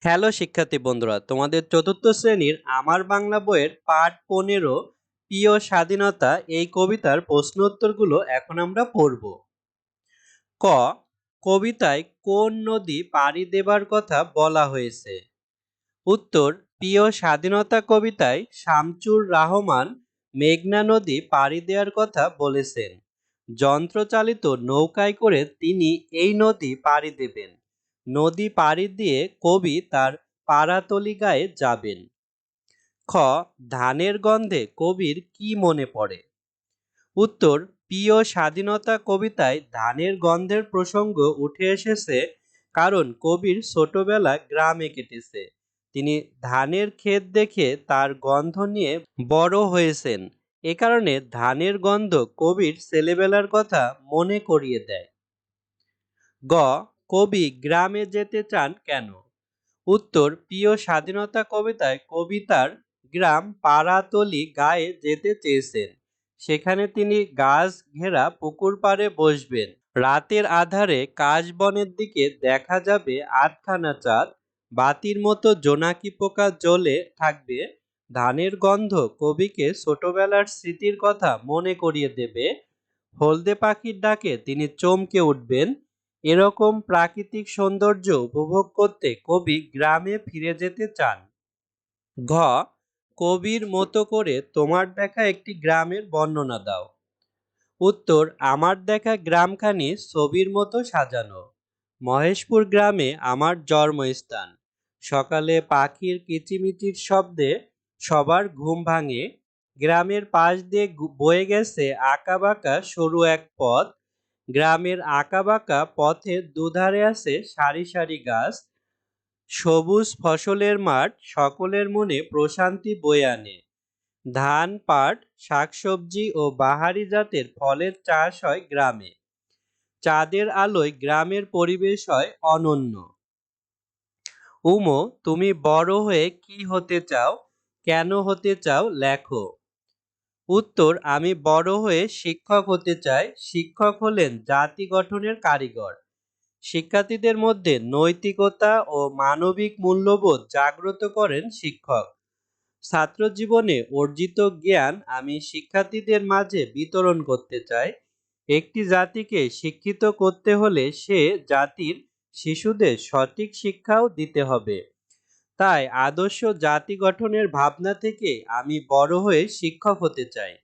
Hello শিক্ষার্থী বন্ধুরা, তোমাদের চতুর্থ শ্রেণীর আমার বাংলা বইয়ের পাঠ 15 প্রিয় স্বাধীনতা এই কবিতার প্রশ্ন উত্তরগুলো এখন আমরা পড়ব। ক, কবিতায় কোন নদী পাড়ি দেবার কথা বলা হয়েছে? উত্তর, প্রিয় স্বাধীনতা কবিতায় শামচুর রহমান মেঘনা নদী পাড়ি দেওয়ার কথা বলেছেন। যন্ত্রচালিত নৌকায় করে তিনি এই নদী পাড়ি দেবেন। নদী পাড়ি দিয়ে কবি তার পাড়াতলি গায়ে যাবেন। খ, ধানের গন্ধে কবির কি মনে পড়ে? উত্তর, প্রিয় স্বাধীনতা কবিতায় ধানের গন্ধের প্রসঙ্গ উঠে এসেছে কারণ কবির ছোটবেলা গ্রামে কেটেছে। তিনি ধানের ক্ষেত দেখে তার গন্ধ নিয়ে বড় হয়েছেন। এ কারণে ধানের গন্ধ কবির ছেলেবেলার কথা মনে করিয়ে দেয়। গ, কবি গ্রামে যেতে চান কেন? উত্তর, প্রিয় স্বাধীনতা কবিতায় কবিতার গ্রাম পাড়াতলি গায়ে যেতে চেয়েছেন। সেখানে তিনি গাছ ঘেরা পুকুর পাড়ে বসবেন। রাতের আধারে কাশবনের দিকে দেখা যাবে আটখানা চাঁদ, বাতির মতো জোনাকি পোকা জ্বলে থাকবে। ধানের গন্ধ কবিকে ছোটবেলার স্মৃতির কথা মনে করিয়ে দেবে। হলদে পাখির ডাকে তিনি চমকে উঠবেন। এরকম প্রাকৃতিক সৌন্দর্য উপভোগ করতে কবি গ্রামে ফিরে যেতে চান। ঘ, কবির মতো করে তোমার দেখা একটি গ্রামের বর্ণনা দাও। উত্তর, আমার দেখা গ্রামখানি ছবির মতো সাজানো। মহেশপুর গ্রামে আমার জন্মস্থান। সকালে পাখির কিচিমিচির শব্দে সবার ঘুম ভাঙে। গ্রামের পাশ দিয়ে বয়ে গেছে আঁকাবাঁকা সরু এক পথ। গ্রামের আঁকাবাঁকা পথের দুধারে আছে সারি সারি গাছ। সবুজ ফসলের মাঠ সকলের মনে প্রশান্তি বয়ে আনে। ধান, পাট, শাকসবজি ও বাহারি জাতের ফলের চাষ হয় গ্রামে। চাঁদের আলোয় গ্রামের পরিবেশ হয় অনন্য। উমো, তুমি বড় হয়ে কি হতে চাও? কেন হতে চাও লেখো। উত্তর, আমি বড় হয়ে শিক্ষক হতে চাই। শিক্ষক হলেন জাতি গঠনের কারিগর। শিক্ষার্থীদের মধ্যে নৈতিকতা ও মানবিক মূল্যবোধ জাগ্রত করেন শিক্ষক। ছাত্র জীবনে অর্জিত জ্ঞান আমি শিক্ষার্থীদের মাঝে বিতরণ করতে চাই। একটি জাতিকে শিক্ষিত করতে হলে সে জাতির শিশুদের সঠিক শিক্ষাও দিতে হবে। তাই আদর্শ জাতি গঠনের ভাবনা থেকে আমি বড় হয়ে শিক্ষক হতে চাই।